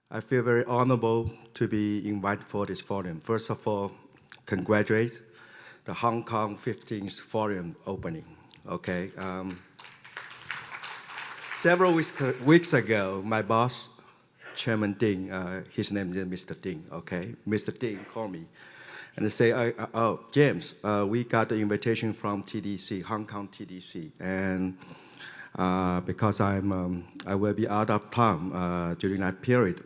I feel very honorable to be invited for this forum. First of all, congratulate the Hong Kong 15th Forum opening. Okay. Several weeks ago, my boss, Chairman Ding, his name is Mr. Ding. Okay, Mr. Ding called me and they say, "Oh, James, we got the invitation from TDC, Hong Kong TDC, and because I will be out of town during that period.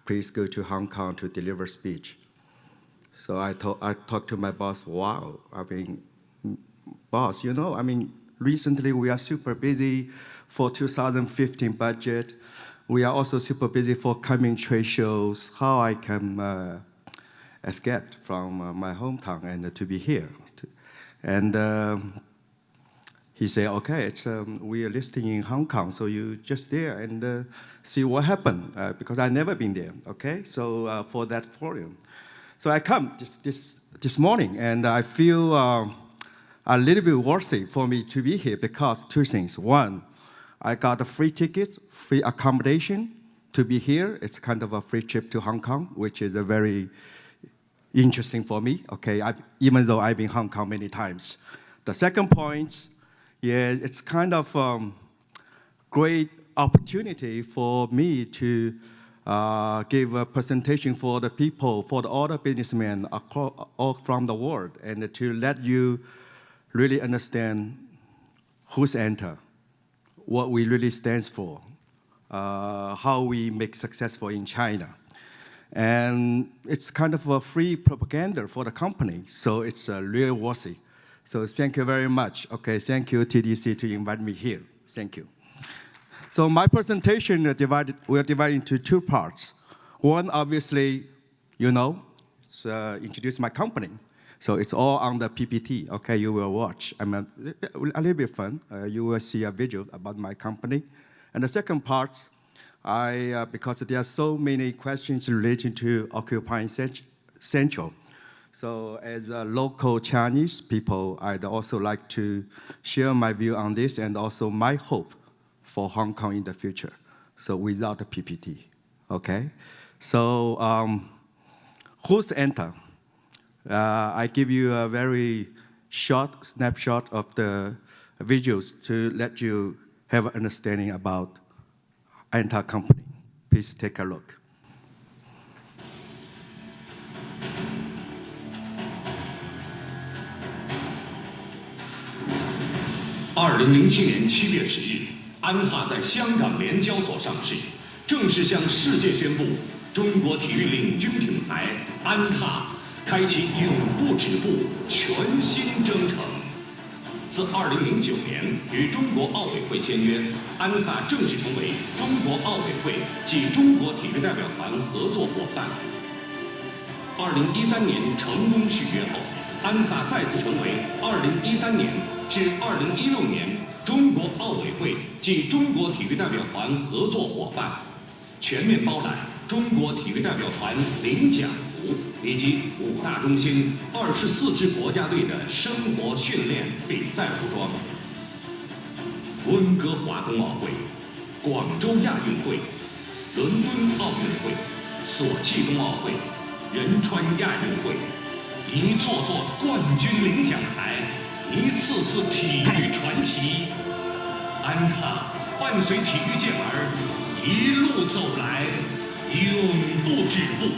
Please go to Hong Kong to deliver speech." So I talked to my boss. Wow, I mean, boss, recently we are super busy for 2015 budget. We are also super busy for coming trade shows. How I can escape from my hometown and to be here. And he said, okay, we are listing in Hong Kong, so you just there and see what happened, because I've never been there, okay? So for that forum. So I come this morning, and I feel a little bit worthy for me to be here because two things. One, I got a free ticket, free accommodation to be here. It's kind of a free trip to Hong Kong, which is a very interesting for me, okay? Even though I've been Hong Kong many times. The second point, yeah, it's kind of great opportunity for me to give a presentation for the people, for the other businessmen all from the world, and to let you really understand who's ANTA, what we really stands for, how we make successful in China. And it's kind of a free propaganda for the company, so it's really worthy. So thank you very much. Okay, thank you, TDC, to invite me here. Thank you. So my presentation we're divided into two parts. One, obviously, introduce my company. So it's all on the PPT. Okay, you will watch. A little bit fun. You will see a video about my company. And the second part, because there are so many questions related to occupying Central. So as a local Chinese people, I'd also like to share my view on this and also my hope for Hong Kong in the future. So without the PPT, okay? So who's ANTA? I give you a very short snapshot of the visuals to let you have an understanding about ANTA company. Please take a look. 2007年7月10日，安踏在香港联交所上市，正式向世界宣布中国体育领军品牌安踏开启永不止步全新征程。自2009年与中国奥委会签约，安踏正式成为中国奥委会及中国体育代表团合作伙伴。2013年成功续约后，安踏再次成为2013年至2016年中国奥委会及中国体育代表团合作伙伴，全面包揽中国体育代表团领奖服以及5大中心24支国家队的生活训练比赛服装。温哥华冬奥会、广州亚运会、伦敦奥运会、索契冬奥会、仁川亚运会，一座座冠军领奖台，一次次体育传奇。安踏伴随体育健儿一路走来，永不止步。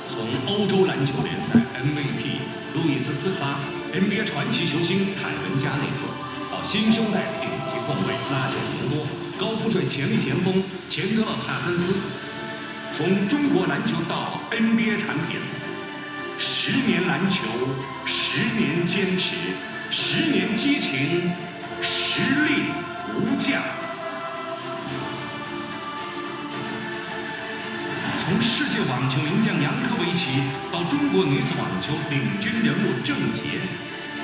从欧洲篮球联赛 MVP 路易斯·斯卡、NBA 传奇球星凯文·加内特，到新生代顶级控卫拉贾宁多、高富帅潜力前锋钱德勒·帕森斯，从中国篮球到 NBA 产品，10年篮球，10年坚持，10年激情，实力无价。从世界网球名将杨科维奇到中国女子网球领军人物郑洁，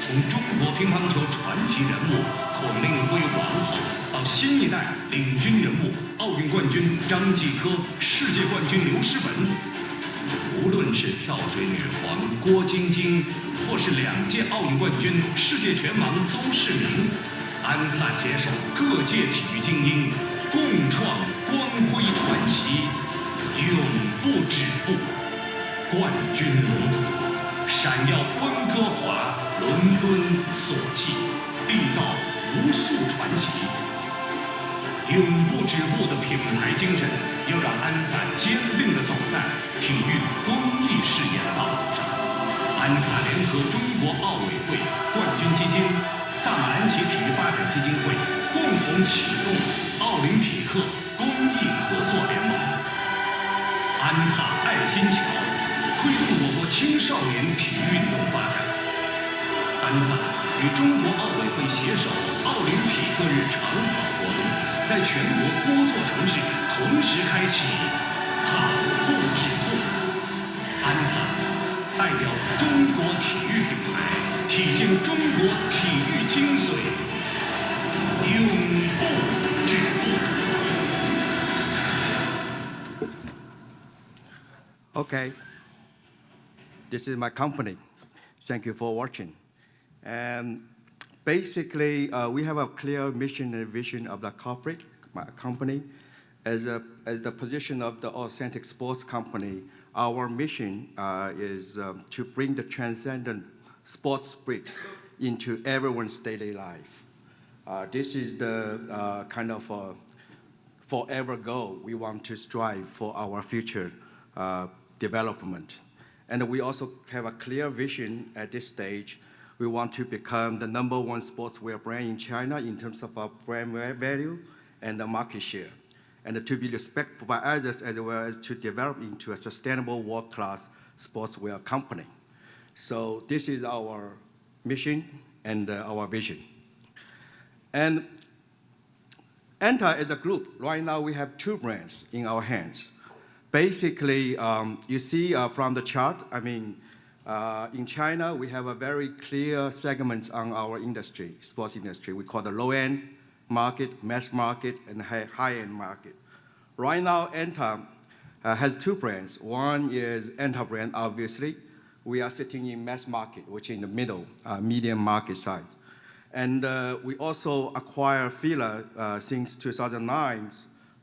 从中国乒乓球传奇人物孔令辉王后到新一代领军人物奥运冠军张继科、世界冠军刘诗雯，无论是跳水女皇郭晶晶，或是2届奥运冠军世界拳王邹市明，安踏携手各界体育精英，共创光辉传奇，永不止步，冠军龙虎，闪耀温哥华、伦敦所寄，缔造无数传奇。永不止步的品牌精神，又让安踏坚定地走在体育公益事业的道路上。安踏联合中国奥委会冠军基金、萨马兰奇体育发展基金会共同启动奥林匹克公益合作联盟。安踏爱心桥推动我国青少年体育运动发展。安踏与中国奥委会携手奥林匹克日长跑活动，在全国多座城市同时开启跑不止步。安踏代表中国体育品牌，体现中国体育精髓，永不止步。Okay, this is my company. Thank you for watching. And basically, we have a clear mission and vision of the corporate my company. As the position of the authentic sports company, our mission is to bring the transcendent sports spirit into everyone's daily life. This is the kind of forever goal we want to strive for our future development. And we also have a clear vision at this stage. We want to become the #1 sportswear brand in China in terms of our brand value and the market share, and to be respected by others as well as to develop into a sustainable world-class sportswear company. So this is our mission and our vision. And ANTA as a group, right now we have 2 brands in our hands. Basically, you see from the chart, I mean, in China, we have a very clear segments on our industry, sports industry. We call the low-end market, mass market, and high-end market. Right now, ANTA has 2 brands. One is ANTA brand, obviously. We are sitting in mass market, which is in the middle, medium market size. And we also acquired Fila since 2009.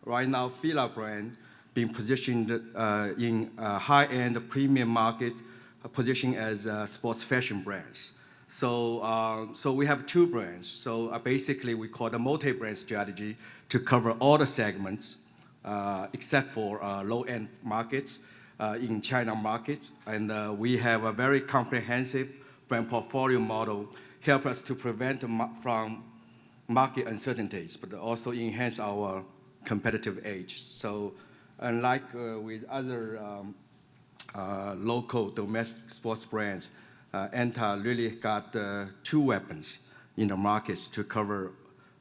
Right now, Fila brand being positioned in high-end premium market, positioned as sports fashion brands. So we have 2 brands. So basically, we call the multi-brand strategy to cover all the segments except for low-end markets in China markets. And we have a very comprehensive brand portfolio model, help us to prevent from market uncertainties, but also enhance our competitive edge. So unlike with other local domestic sports brands, ANTA really got 2 weapons in the markets to cover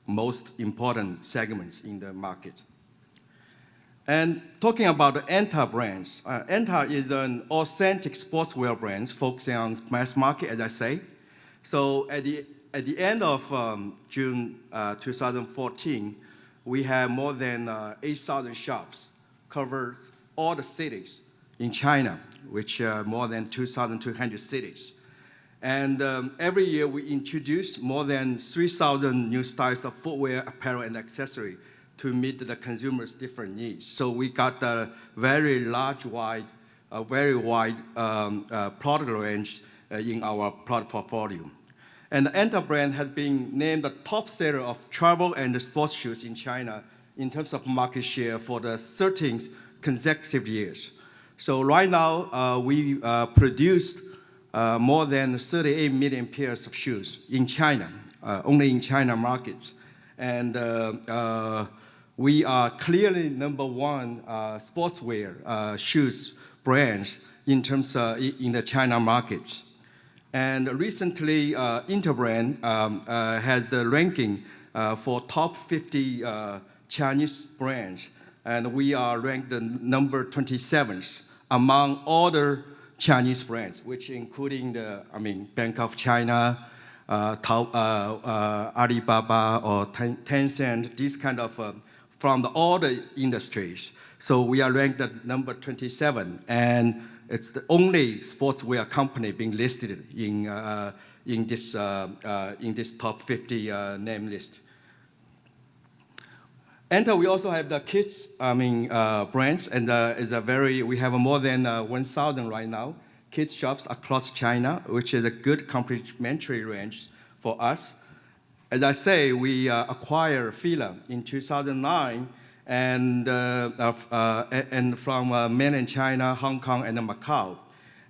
most important segments in the market. And talking about the ANTA brands, ANTA is an authentic sportswear brand focusing on mass market, as I say. So at the end of June 2014, we have more than 8,000 shops, covers all the cities in China, which are more than 2,200 cities. And every year we introduce more than 3,000 new styles of footwear, apparel, and accessory to meet the consumers' different needs. So we got a very wide product range in our product portfolio. And the ANTA brand has been named the top seller of travel and sports shoes in China in terms of market share for the 13th consecutive years. So right now, we produced more than 38 million pairs of shoes in China, only in China markets. And we are clearly #1 sportswear shoes brands in terms in the China markets. And recently, Interbrand has the ranking for top 50 Chinese brands, and we are ranked the number 27th among all the Chinese brands, which including Bank of China, Alibaba, or Tencent, these kind of from all the industries. So we are ranked at number 27, and it's the only sportswear company being listed in this top 50 name list. ANTA, we also have the kids, brands, and we have more than 1,000 right now, kids shops across China, which is a good complementary range for us. As I say, we acquired Fila in 2009, and from mainland China, Hong Kong, and Macau.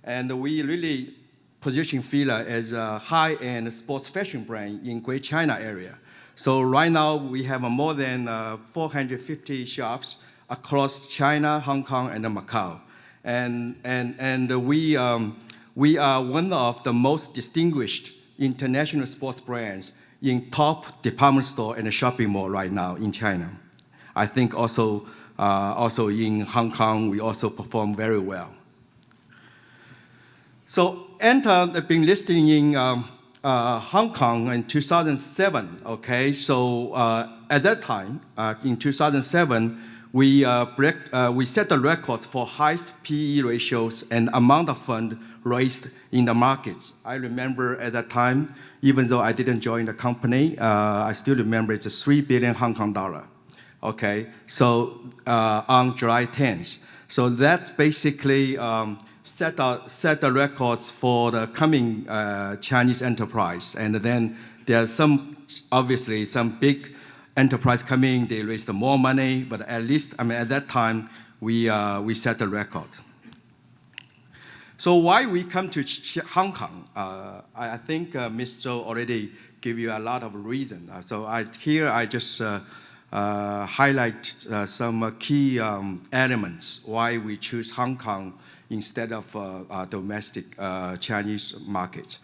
And we really position Fila as a high-end sports fashion brand in Greater China area. So right now, we have more than 450 shops across China, Hong Kong, and Macau. And we are one of the most distinguished international sports brands in top department store and shopping mall right now in China. I think also in Hong Kong, we also perform very well. So ANTA have been listing in Hong Kong in 2007, okay? So at that time, in 2007, we set the records for highest PE ratios and amount of fund raised in the markets. I remember at that time, even though I didn't join the company, I still remember it's a 3 billion Hong Kong dollar, okay? So on July 10th. So that's basically set the records for the coming Chinese enterprise. And then there's obviously some big enterprise coming, they raised more money, but at least, at that time, we set the record. So why we come to Hong Kong? I think Ms. Zhou already gave you a lot of reasons. So I just highlight some key elements why we choose Hong Kong instead of domestic Chinese markets.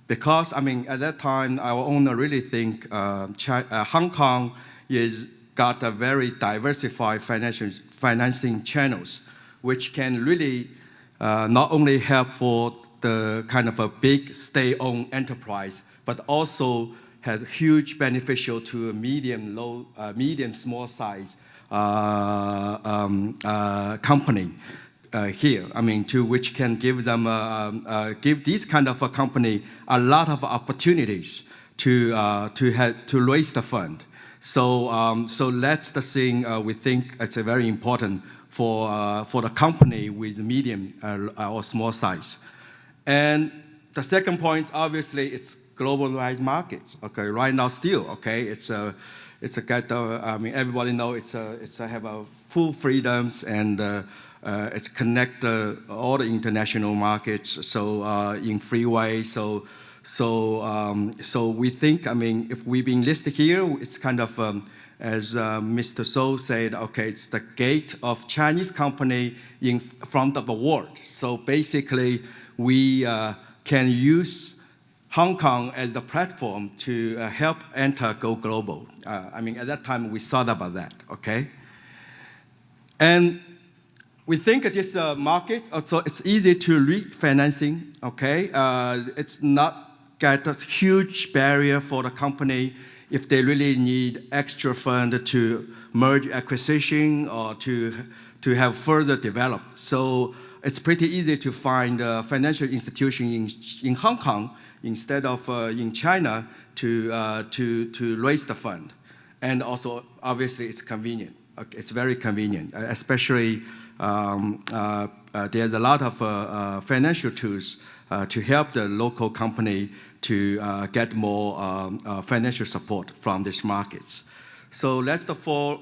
Because, at that time, our owner really think Hong Kong got a very diversified financing channels, which can really not only help for the kind of a big state-owned enterprise, but also has huge beneficial to a medium, small size company. Here, to which can give them, give this kind of a company a lot of opportunities to raise the fund. So that's the thing we think it's very important for the company with medium or small size. And the second point, obviously, it's globalized markets. Okay, right now still, okay, everybody know it's have a full freedoms and. It's connect all the international markets, so in freeway. So we think, if we've been listed here, it's kind of as Mr. So said, okay, it's the gate of Chinese company in front of the world. So basically, we can use Hong Kong as the platform to help ANTA go global. At that time, we thought about that, okay? And we think this market, also it's easy to refinancing, okay? It's not got a huge barrier for the company if they really need extra fund to merge acquisition or to have further developed. So it's pretty easy to find a financial institution in Hong Kong instead of in China to raise the fund. And also, obviously, it's convenient. Okay, it's very convenient, especially there's a lot of financial tools to help the local company to get more financial support from these markets. So that's the four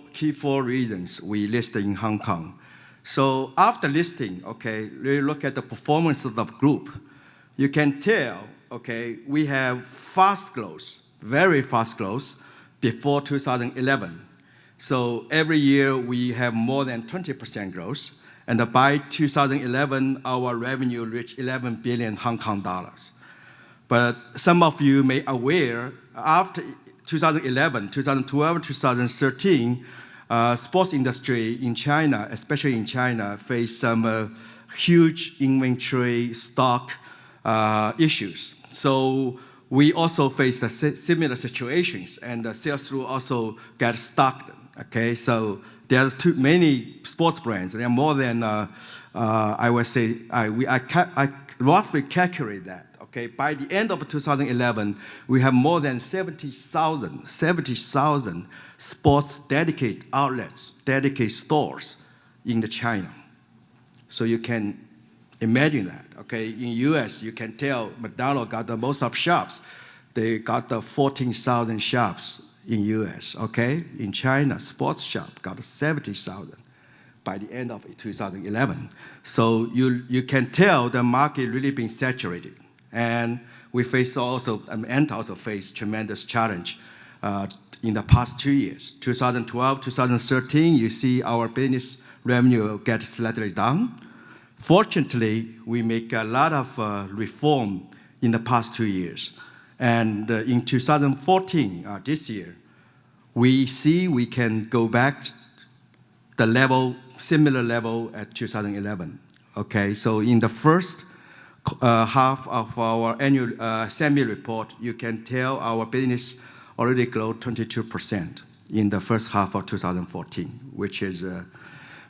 reasons we listed in Hong Kong. So after listing, okay, we look at the performance of the group. You can tell, okay, we have fast growth, very fast growth before 2011. So every year we have more than 20% growth. And by 2011, our revenue reached 11 billion Hong Kong dollars. But some of you may be aware, after 2011, 2012, 2013, sports industry in China, especially in China, faced some huge inventory stock issues. So we also faced similar situations, and the sales through also got stuck. Okay, so there's too many sports brands. There are more than I would say I roughly calculate that. Okay, by the end of 2011, we have more than 70,000 sports dedicated outlets, dedicated stores in China. So you can imagine that. Okay, in US, you can tell McDonald's got the most of shops. They got the 14,000 shops in US. Okay, in China, sports shop got 70,000 by the end of 2011. So you can tell the market really been saturated. And we face also, ANTA also faced tremendous challenge in the past 2 years. 2012, 2013, you see our business revenue get slightly down. Fortunately, we make a lot of reform in the past 2 years. And in 2014, this year, we see we can go back the level, similar level at 2011. Okay, so in the first half of our annual semi-report, you can tell our business already grew 22% in the first half of 2014, which is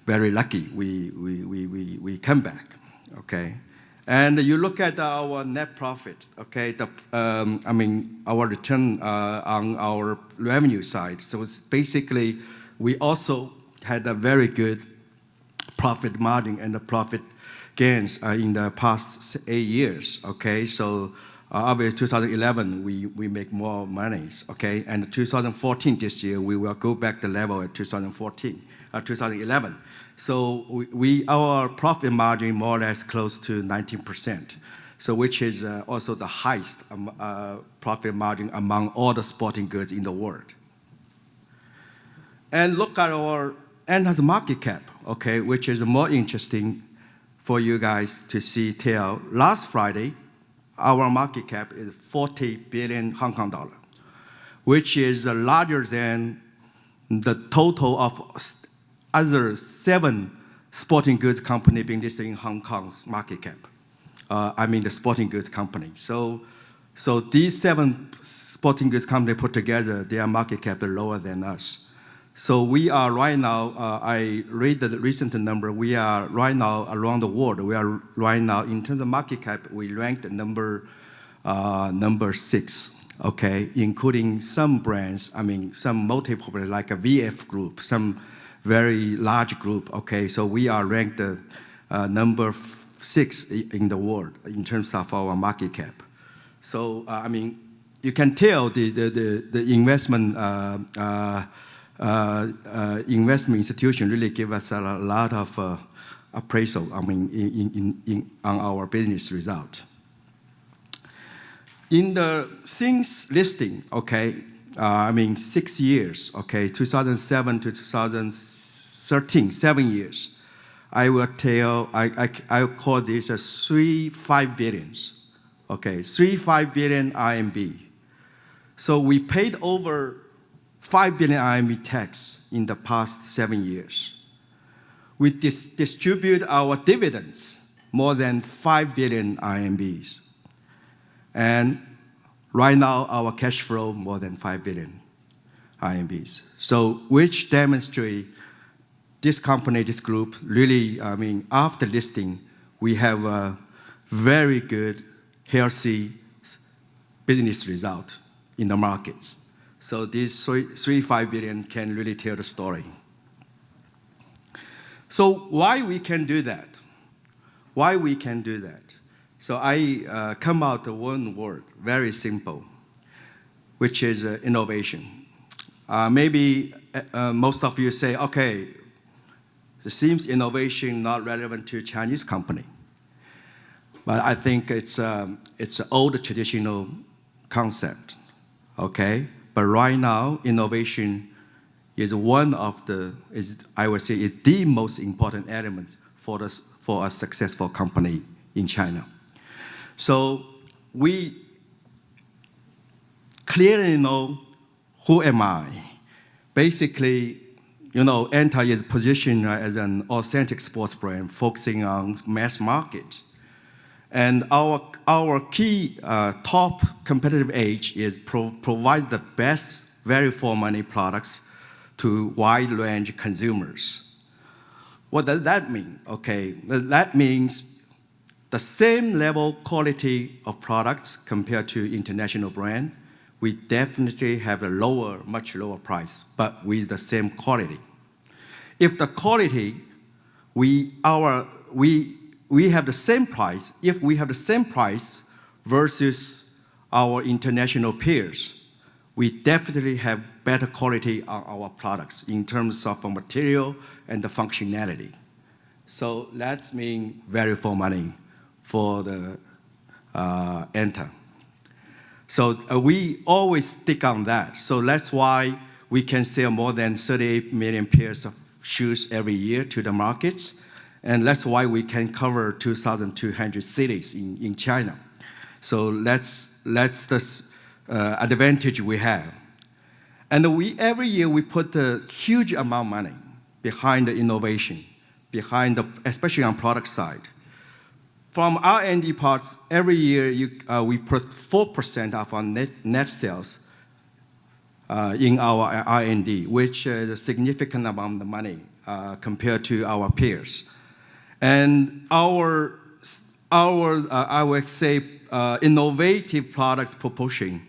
very lucky we come back, okay? And you look at our net profit, okay? Our return on our revenue side. So it's basically, we also had a very good profit margin and the profit gains in the past 8 years, okay? So obviously 2011, we make more monies, okay? And 2014, this year, we will go back the level at 2011. So our profit margin more or less close to 19%, so which is also the highest profit margin among all the sporting goods in the world. And look at our ANTA's market cap, okay, which is more interesting for you guys to see till last Friday, our market cap is 40 billion Hong Kong dollar, which is larger than the total of other 7 sporting goods company being listed in Hong Kong's market cap. The sporting goods company. So these 7 sporting goods company put together, their market cap is lower than us. So we are right now, I read the recent number, we are right now around the world, we are right now, in terms of market cap, we ranked number 6, okay, including some brands, some multiple brands like a VF Group, some very large group, okay, so we are ranked number 6 in the world in terms of our market cap. So, you can tell the investment investment institution really give us a lot of appraisal, on our business result. Since listing, okay, 6 years, okay, 2007 to 2013, 7 years, I will call this a 3-5 billions, okay, 3-5 billion RMB. So we paid over 5 billion RMB tax in the past 7 years. We distribute our dividends more than 5 billion RMBs. And right now, our cash flow more than 5 billion RMBs. So which demonstrate this company, this group, really, after listing, we have a very good, healthy business result in the markets. So this 3-5 billion can really tell the story. So why we can do that? Why we can do that? So I come out with one word, very simple, which is innovation. Maybe most of you say, okay, it seems innovation not relevant to a Chinese company. But I think it's an old traditional concept, okay? But right now, innovation is one of I would say, is the most important element for a successful company in China. So we clearly know who am I. Basically, ANTA is positioned as an authentic sports brand focusing on mass market. And our key top competitive edge is provide the best value for money products to wide range consumers. What does that mean? Okay, that means the same level quality of products compared to international brand, we definitely have a much lower price, but with the same quality. If the quality, we have the same price, if we have the same price versus our international peers, we definitely have better quality on our products in terms of the material and the functionality. So that means value for money for the ANTA. So we always stick on that. So that's why we can sell more than 38 million pairs of shoes every year to the markets. And that's why we can cover 2,200 cities in China. So that's the advantage we have. And every year we put a huge amount of money behind the innovation, especially on product side. From R&D parts, every year we put 4% of our net sales in our R&D, which is a significant amount of money compared to our peers. And our I would say, innovative product proportion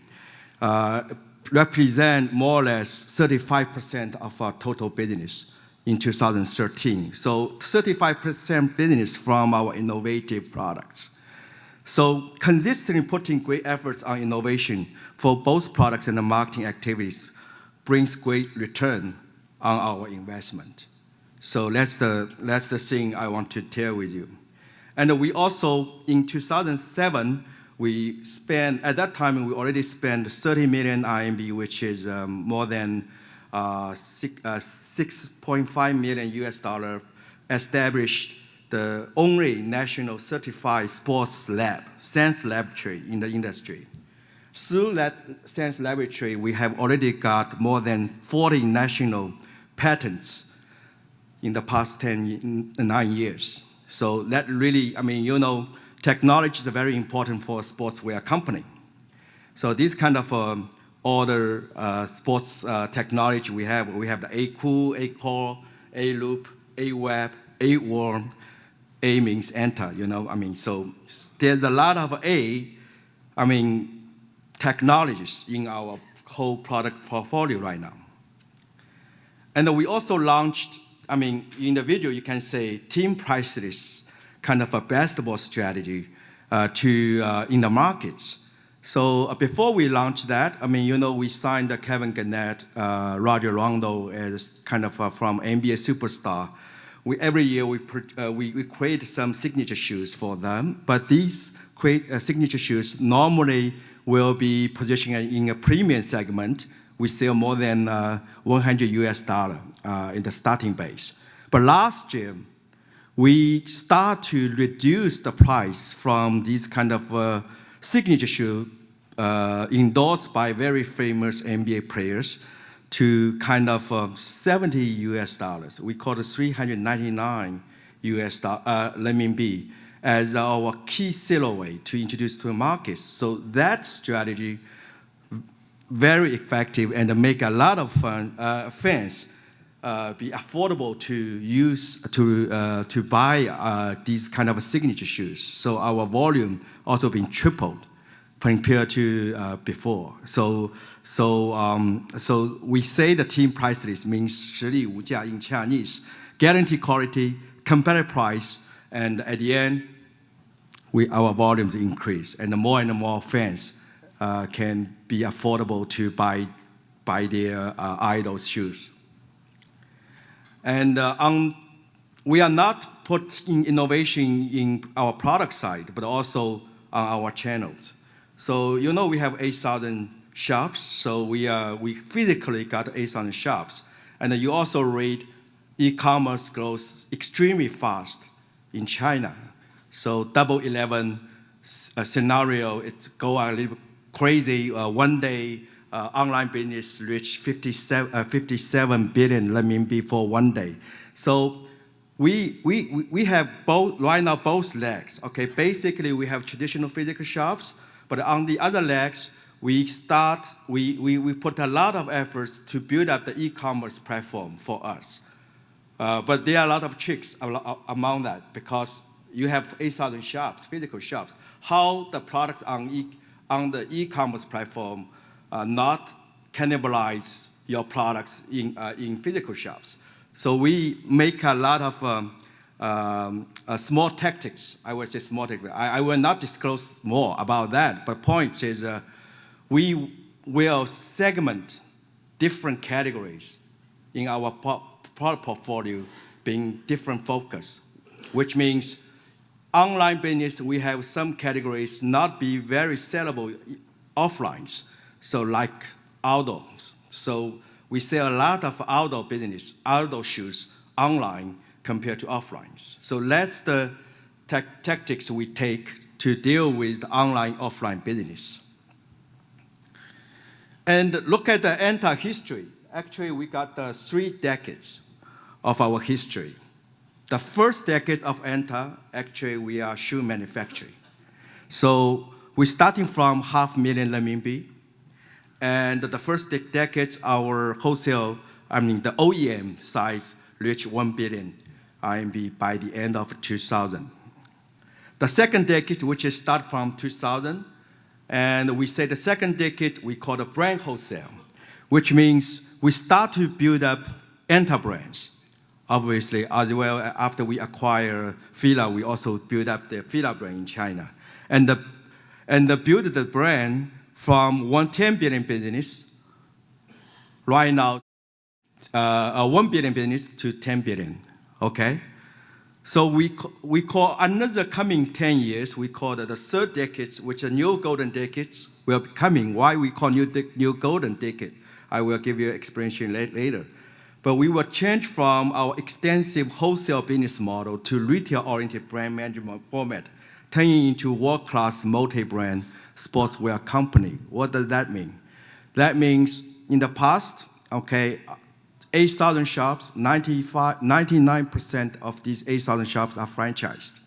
represent more or less 35% of our total business in 2013. So 35% business from our innovative products. So consistently putting great efforts on innovation for both products and the marketing activities brings great return on our investment. So that's the thing I want to tell with you. And we also, in 2007, at that time, we already spent 30 million RMB, which is more than 6.5 million US dollar, established the only national certified sports lab, science laboratory in the industry. Through that science laboratory, we have already got more than 40 national patents in the past 9 years. So that really, technology is very important for a sportswear company. So this kind of other sports technology we have the A-Cool, A-Core, A-Loop, A-Web, A-Worm. A means ANTA, so there's a lot of technologies in our whole product portfolio right now. And we also launched, in the video you can say team price list, kind of a basketball strategy in the markets. So before we launched that, we signed Kevin Garnett, Roger Rondo as kind of from NBA superstar. Every year we create some signature shoes for them, but these signature shoes normally will be positioned in a premium segment. We sell more than $100 US in the starting base. But last year, we start to reduce the price from these kind of signature shoe endorsed by very famous NBA players to kind of $70 US. We call it 399 US renminbi as our key silhouette to introduce to the market. So that strategy very effective and make a lot of fans be affordable to use to buy these kind of signature shoes. So our volume also been tripled compared to before. So we say the team price list means 实力无价 in Chinese, guarantee quality, competitive price, and at the end, our volumes increase, and more fans can be affordable to buy their idols' shoes. And we are not putting innovation in our product side, but also on our channels. So we have 8,000 shops, so we physically got 8,000 shops. And you also read e-commerce grows extremely fast in China. So Double 11 scenario, it's go a little crazy. One day, online business reached 57 billion renminbi for one day. So we have both right now both legs. Okay, basically we have traditional physical shops, but on the other legs, we put a lot of efforts to build up the e-commerce platform for us. But there are a lot of tricks among that because you have 8,000 shops, physical shops. How the products on the e-commerce platform not cannibalize your products in physical shops. So we make a lot of small tactics. I would say small tactics. I will not disclose more about that, but point is we will segment different categories in our product portfolio being different focus, which means online business, we have some categories not be very sellable offlines, so like outdoors. So we sell a lot of outdoor business, outdoor shoes online compared to offlines. So that's the tactics we take to deal with the online, offline business. And look at the ANTA history. Actually, we got 3 decades of our history. The first decade of ANTA, actually, we are shoe manufacturing. So we're starting from 500,000 renminbi. And the first decades, our wholesale, the OEM size reached 1 billion RMB by the end of 2000. The second decade, which is start from 2000, and we say the second decade, we call the brand wholesale, which means we start to build up ANTA brands. Obviously, as well, after we acquire Fila, we also build up the Fila brand in China. And build the brand from 110 billion business, right now, 1 billion business to 10 billion, okay? So we call another coming 10 years, we call it the third decade, which are new golden decades will be coming. Why we call new golden decade? I will give you an explanation later. But we will change from our extensive wholesale business model to retail-oriented brand management format, turning into world-class multi-brand sportswear company. What does that mean? That means in the past, okay, 8,000 shops, 99% of these 8,000 shops are franchised.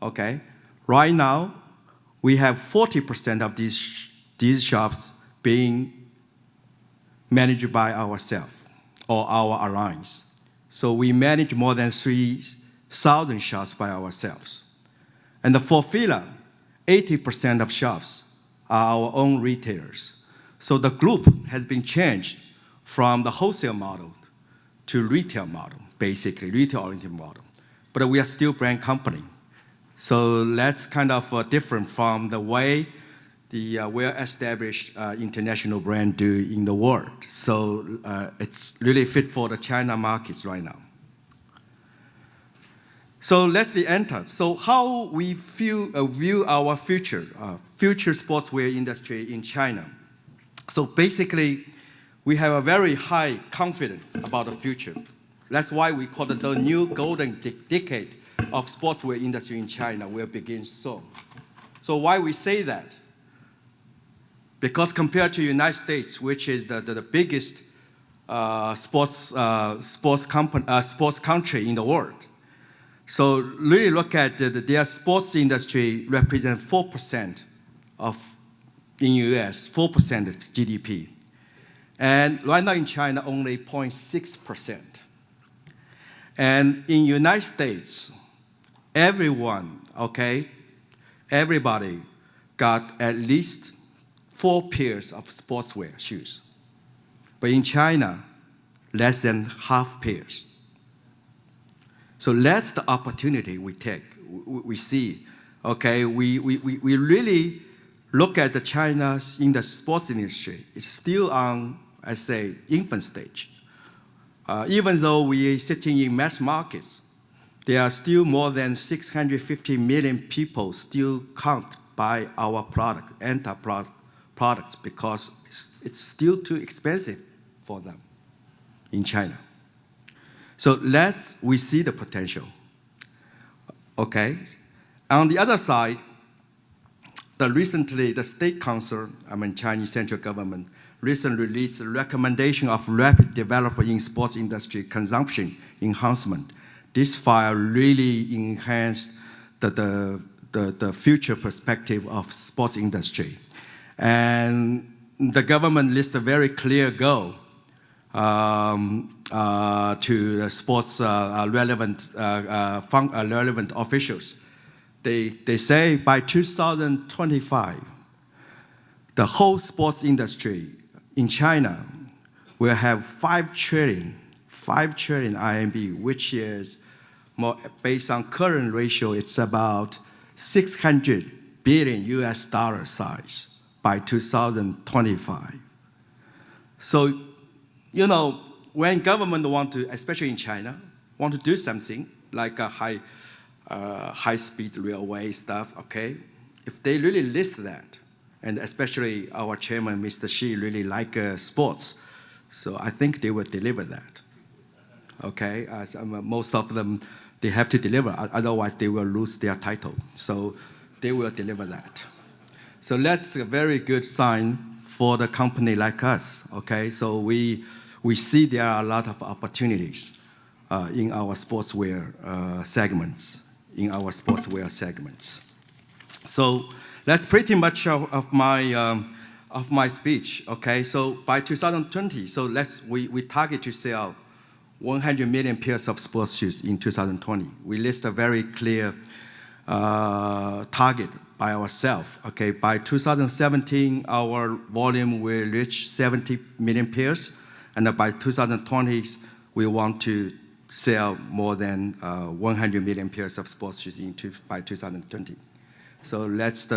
Okay? Right now, we have 40% of these shops being managed by ourselves or our alliance. So we manage more than 3,000 shops by ourselves. And for Fila, 80% of shops are our own retailers. So the group has been changed from the wholesale model to retail model, basically, retail-oriented model. But we are still brand company. So that's kind of different from the way the well-established international brand do in the world. So it's really fit for the China markets right now. So that's the ANTA. So how we view our future sportswear industry in China. So basically, we have a very high confidence about the future. That's why we call it the new golden decade of sportswear industry in China will begin soon. So why we say that? Because compared to the United States, which is the biggest sports country in the world, so really look at their sports industry represent 4% in US, 4% of GDP. And right now in China, only 0.6%. And in United States, everybody got at least 4 pairs of sportswear shoes. But in China, less than half pairs. So that's the opportunity we take, we see. Okay, we really look at the China's in the sports industry. It's still on, I say, infant stage. Even though we are sitting in mass markets, there are still more than 650 million people still can't buy our product, ANTA products, because it's still too expensive for them in China. So we see the potential. Okay. On the other side, recently the State Council, Chinese central government, recently released a recommendation of rapid development in sports industry consumption enhancement. This file really enhanced the future perspective of sports industry. And the government lists a very clear goal. to the sports relevant officials. They say by 2025, the whole sports industry in China will have 5 trillion RMB, which is more based on current ratio, it's about 600 billion US dollar size by 2025. So, you know, when government want to, especially in China, want to do something like a high-speed railway stuff, okay? If they really list that, and especially our chairman, Mr. Xi, really like sports, so I think they will deliver that, okay? Most of them, they have to deliver, otherwise they will lose their title. So they will deliver that. So that's a very good sign for the company like us, okay? So we see there are a lot of opportunities in our sportswear segments, So that's pretty much of my speech, okay? So by 2020, so we target to sell 100 million pairs of sports shoes in 2020. We list a very clear target by ourselves, okay? By 2017, our volume will reach 70 million pairs, and by 2020, we want to sell more than 100 million pairs of sports shoes by 2020. So that's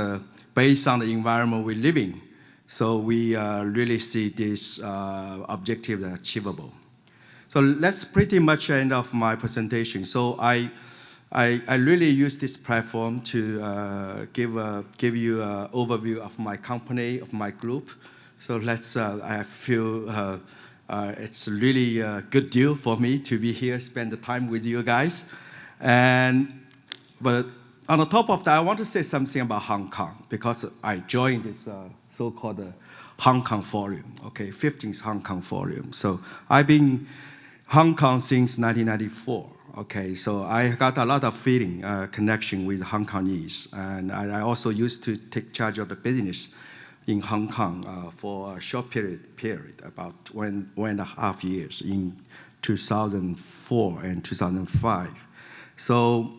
based on the environment we live in. So we really see this objective achievable. So that's pretty much the end of my presentation. So I really use this platform to give you an overview of my company, of my group. So I feel it's really a good deal for me to be here, spend the time with you guys. But on the top of that, I want to say something about Hong Kong, because I joined this so-called Hong Kong Forum, okay, 15th Hong Kong Forum. So I've been Hong Kong since 1994, okay, so I got a lot of feeling, connection with Hong Kongese, and I also used to take charge of the business in Hong Kong for a short period, about 1.5 years in 2004 and 2005. So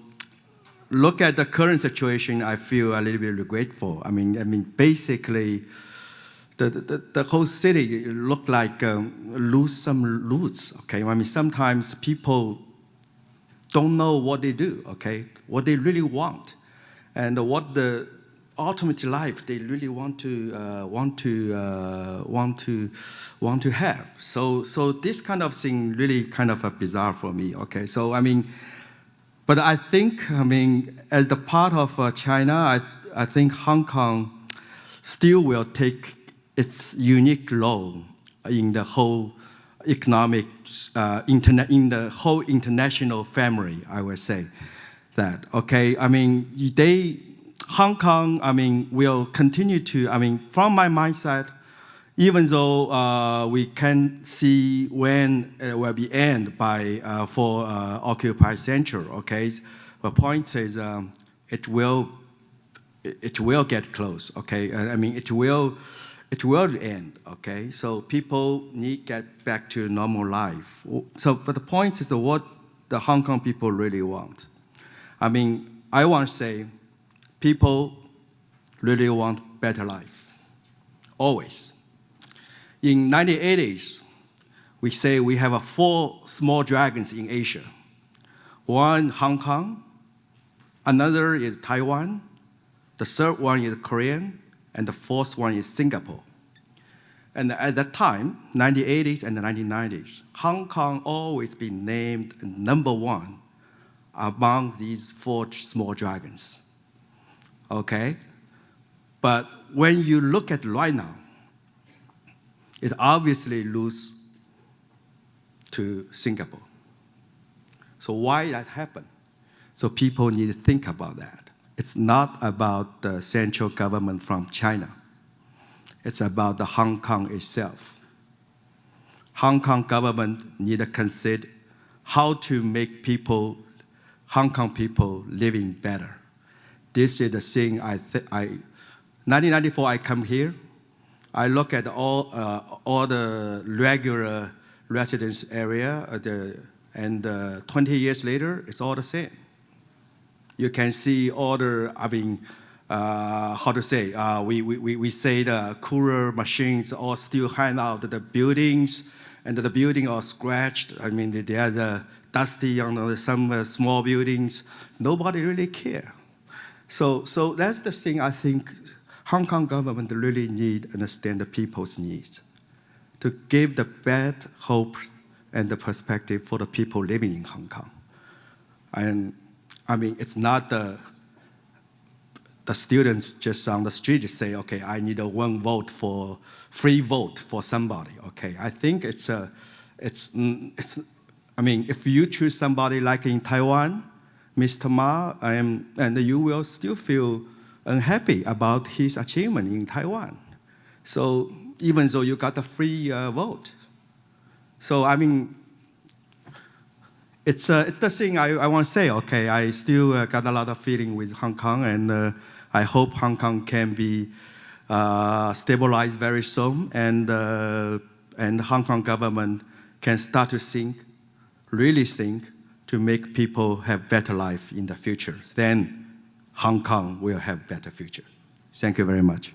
look at the current situation, I feel a little bit regretful. I mean, basically, the whole city looked like lose some roots, okay? I mean, sometimes people don't know what they do, okay? What they really want, and what the ultimate life they really want to have. So this kind of thing really kind of bizarre for me, okay? So I mean, but I think, as the part of China, I think Hong Kong still will take its unique role in the whole economic, in the whole international family, I would say that, okay? I mean, Hong Kong, will continue to, from my mindset, even though we can see when it will be end for Occupy Central, okay? The point is it will get close, okay? It will end, okay? So people need to get back to normal life. So, but the point is what the Hong Kong people really want. I want to say people really want better life, always. In 1980s, we say we have 4 small dragons in Asia. One, Hong Kong, another is Taiwan, the third one is Korean, and the fourth one is Singapore. And at that time, 1980s and the 1990s, Hong Kong always been named #1 among these 4 small dragons, okay? But when you look at right now, it obviously lose to Singapore. So why that happened? So people need to think about that. It's not about the central government from China. It's about the Hong Kong itself. Hong Kong government need to consider how to make people, Hong Kong people living better. This is the thing 1994 I come here. I look at all the residence area, and 20 years later, it's all the same. You can see all the, I mean, how to say, we say the cooler machines all still hang out the buildings, and the building are scratched. I mean, they are the dusty on some small buildings. Nobody really care. So that's the thing I think Hong Kong government really need to understand the people's needs, to give the best hope and the perspective for the people living in Hong Kong. And I mean, it's not the students just on the street say, okay, I need a free vote for somebody, okay? I think I mean, if you choose somebody like in Taiwan, Mr. Ma, and you will still feel unhappy about his achievement in Taiwan. So even though you got a free vote. So I mean, it's the thing I want to say, okay, I still got a lot of feeling with Hong Kong, and I hope Hong Kong can be stabilized very soon, and Hong Kong government can start to really think, to make people have better life in the future. Then Hong Kong will have better future. Thank you very much.